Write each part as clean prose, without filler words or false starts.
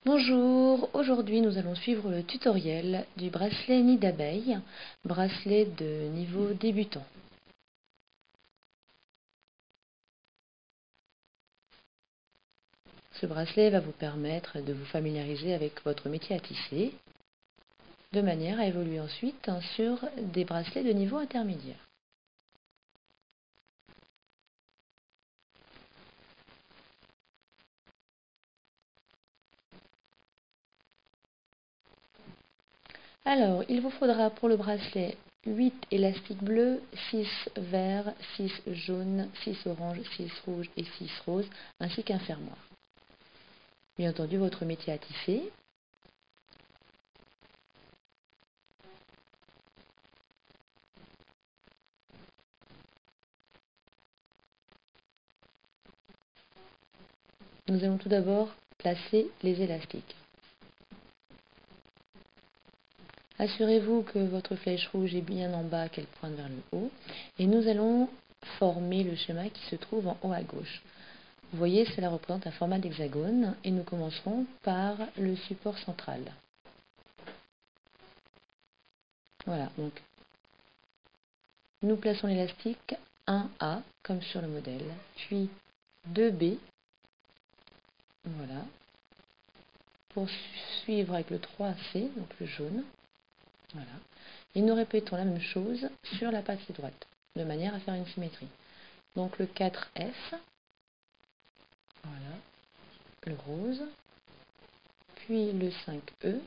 Bonjour, aujourd'hui nous allons suivre le tutoriel du bracelet nid d'abeille, bracelet de niveau débutant. Ce bracelet va vous permettre de vous familiariser avec votre métier à tisser, de manière à évoluer ensuite sur des bracelets de niveau intermédiaire. Alors, il vous faudra pour le bracelet 8 élastiques bleus, 6 verts, 6 jaunes, 6 oranges, 6 rouges et 6 roses, ainsi qu'un fermoir. Bien entendu, votre métier à tisser. Nous allons tout d'abord placer les élastiques. Assurez-vous que votre flèche rouge est bien en bas, qu'elle pointe vers le haut. Et nous allons former le schéma qui se trouve en haut à gauche. Vous voyez, cela représente un format d'hexagone et nous commencerons par le support central. Voilà, donc nous plaçons l'élastique 1A comme sur le modèle, puis 2B, voilà, pour suivre avec le 3C, donc le jaune, voilà. Et nous répétons la même chose sur la partie droite, de manière à faire une symétrie. Donc le 4F, voilà, le rose, puis le 5E,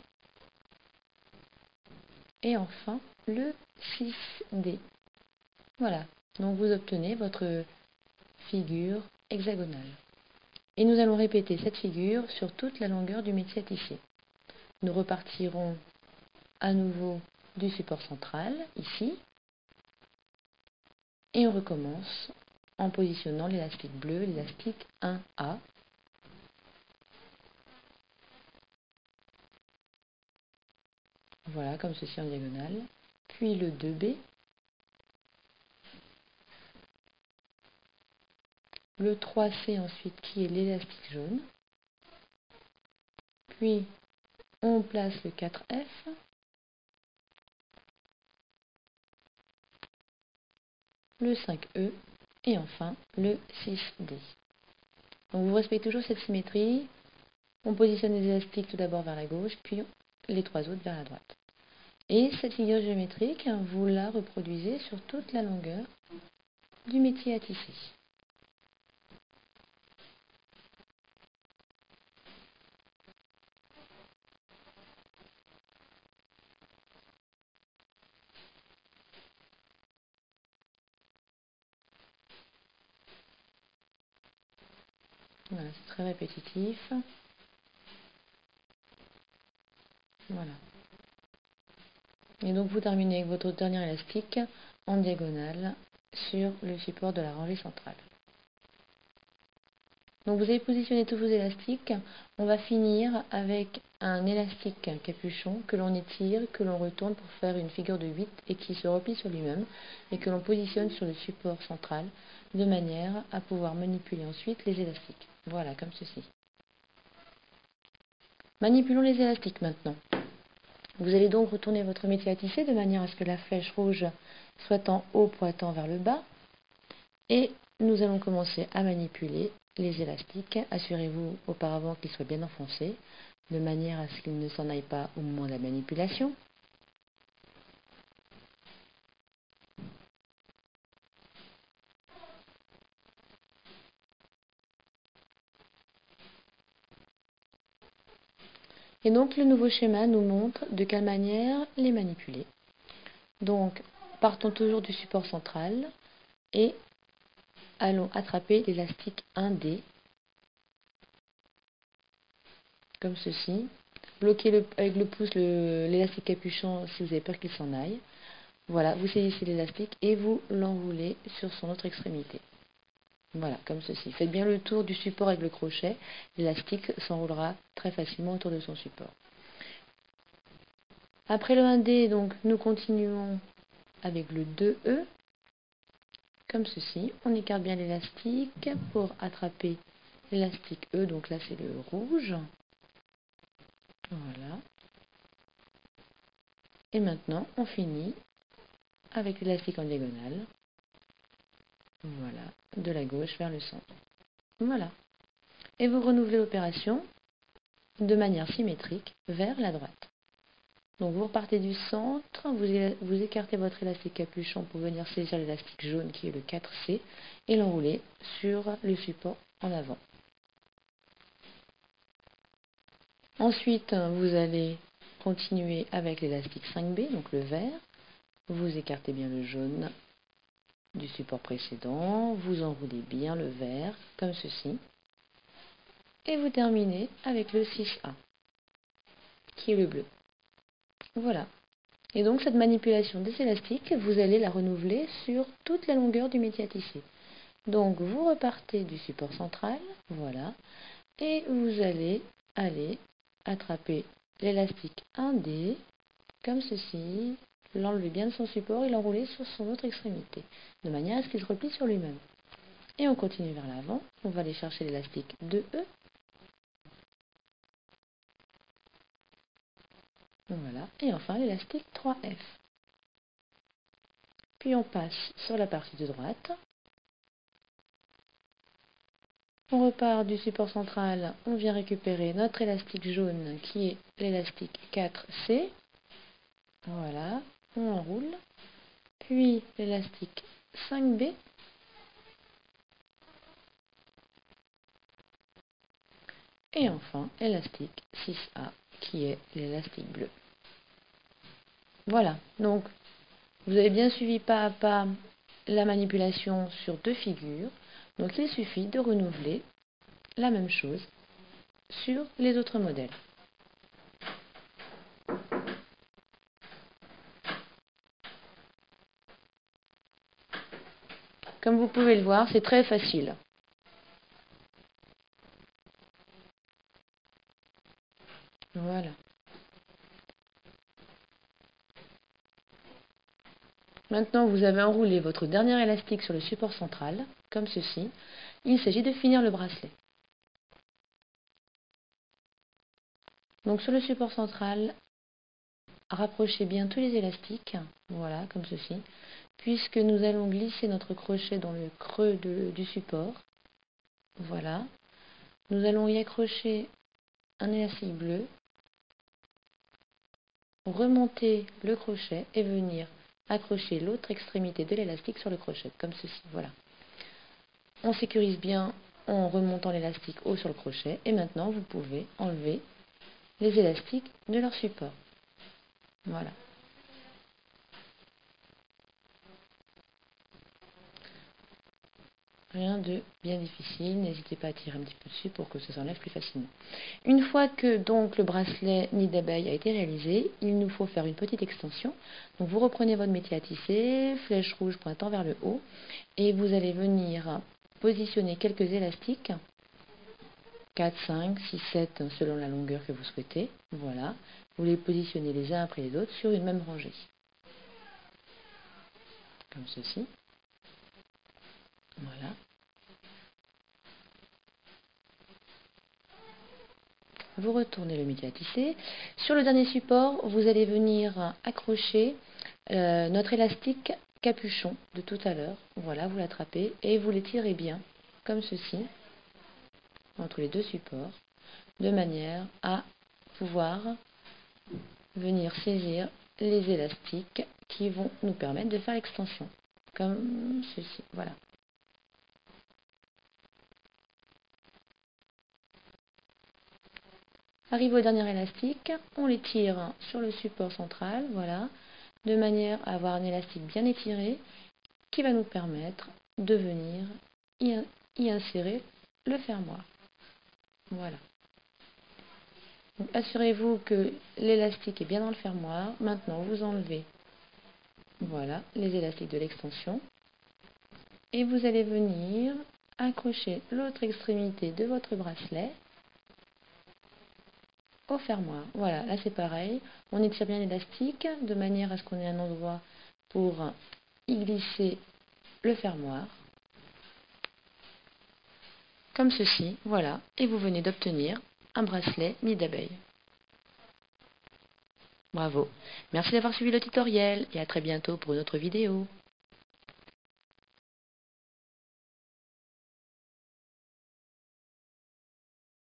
et enfin le 6D. Voilà, donc vous obtenez votre figure hexagonale. Et nous allons répéter cette figure sur toute la longueur du métier à tisser. Nous repartirons à nouveau du support central, ici, et on recommence en positionnant l'élastique bleu, l'élastique 1A. Voilà, comme ceci en diagonale. Puis le 2B, le 3C ensuite qui est l'élastique jaune. Puis on place le 4F. Le 5E et enfin le 6D. Donc vous respectez toujours cette symétrie. On positionne les élastiques tout d'abord vers la gauche, puis les trois autres vers la droite. Et cette figure géométrique, vous la reproduisez sur toute la longueur du métier à tisser. Voilà, c'est très répétitif. Voilà. Et donc vous terminez avec votre dernier élastique en diagonale sur le support de la rangée centrale. Donc vous avez positionné tous vos élastiques. On va finir avec un élastique capuchon que l'on étire, que l'on retourne pour faire une figure de 8 et qui se replie sur lui-même et que l'on positionne sur le support central de manière à pouvoir manipuler ensuite les élastiques. Voilà, comme ceci. Manipulons les élastiques maintenant. Vous allez donc retourner votre métier à tisser de manière à ce que la flèche rouge soit en haut pointant vers le bas. Et nous allons commencer à manipuler les élastiques. Assurez-vous auparavant qu'ils soient bien enfoncés, de manière à ce qu'ils ne s'en aillent pas au moment de la manipulation. Et donc le nouveau schéma nous montre de quelle manière les manipuler. Donc partons toujours du support central et allons attraper l'élastique 1D, comme ceci. Bloquez avec le pouce l'élastique capuchon si vous avez peur qu'il s'en aille. Voilà, vous saisissez l'élastique et vous l'enroulez sur son autre extrémité. Voilà, comme ceci. Faites bien le tour du support avec le crochet. L'élastique s'enroulera très facilement autour de son support. Après le 1D, donc, nous continuons avec le 2E. Comme ceci. On écarte bien l'élastique pour attraper l'élastique E. Donc là, c'est le rouge. Voilà. Et maintenant, on finit avec l'élastique en diagonale. Voilà, de la gauche vers le centre. Voilà. Et vous renouvelez l'opération de manière symétrique vers la droite. Donc vous repartez du centre, vous écartez votre élastique capuchon pour venir saisir l'élastique jaune qui est le 4C et l'enrouler sur le support en avant. Ensuite, vous allez continuer avec l'élastique 5B, donc le vert. Vous écartez bien le jaune du support précédent, vous enroulez bien le vert comme ceci. Et vous terminez avec le 6A, qui est le bleu. Voilà. Et donc cette manipulation des élastiques, vous allez la renouveler sur toute la longueur du métier à tisser. Donc vous repartez du support central, voilà, et vous allez aller attraper l'élastique 1D, comme ceci, l'enlever bien de son support et l'enrouler sur son autre extrémité, de manière à ce qu'il se replie sur lui-même. Et on continue vers l'avant, on va aller chercher l'élastique 2E. Voilà, et enfin l'élastique 3F. Puis on passe sur la partie de droite. On repart du support central, on vient récupérer notre élastique jaune qui est l'élastique 4C. Voilà, on enroule. Puis l'élastique 5B. Et enfin l'élastique 6A qui est l'élastique bleu. Voilà, donc vous avez bien suivi pas à pas la manipulation sur deux figures. Donc il suffit de renouveler la même chose sur les autres modèles. Comme vous pouvez le voir, c'est très facile. Voilà. Maintenant, vous avez enroulé votre dernier élastique sur le support central, comme ceci. Il s'agit de finir le bracelet. Donc sur le support central, rapprochez bien tous les élastiques, voilà, comme ceci, puisque nous allons glisser notre crochet dans le creux du support. Voilà. Nous allons y accrocher un élastique bleu, remonter le crochet et venir accrocher l'autre extrémité de l'élastique sur le crochet, comme ceci, voilà. On sécurise bien en remontant l'élastique haut sur le crochet et maintenant vous pouvez enlever les élastiques de leur support. Voilà. Rien de bien difficile, n'hésitez pas à tirer un petit peu dessus pour que ça s'enlève plus facilement. Une fois que donc le bracelet nid d'abeille a été réalisé, il nous faut faire une petite extension. Donc vous reprenez votre métier à tisser, flèche rouge pointant vers le haut, et vous allez venir positionner quelques élastiques, 4, 5, 6, 7 selon la longueur que vous souhaitez. Voilà, vous les positionnez les uns après les autres sur une même rangée. Comme ceci. Voilà. Vous retournez le métier à tisser. Sur le dernier support, vous allez venir accrocher notre élastique capuchon de tout à l'heure. Voilà, vous l'attrapez et vous l'étirez bien, comme ceci, entre les deux supports, de manière à pouvoir venir saisir les élastiques qui vont nous permettre de faire l'extension, comme ceci. Voilà. Arrivé au dernier élastique, on les tire sur le support central, voilà, de manière à avoir un élastique bien étiré qui va nous permettre de venir y insérer le fermoir. Voilà. Assurez-vous que l'élastique est bien dans le fermoir. Maintenant, vous enlevez, voilà, les élastiques de l'extension et vous allez venir accrocher l'autre extrémité de votre bracelet au fermoir. Voilà, là c'est pareil, on étire bien l'élastique de manière à ce qu'on ait un endroit pour y glisser le fermoir, comme ceci, voilà, et vous venez d'obtenir un bracelet nid d'abeille. Bravo. Merci d'avoir suivi le tutoriel et à très bientôt pour une autre vidéo.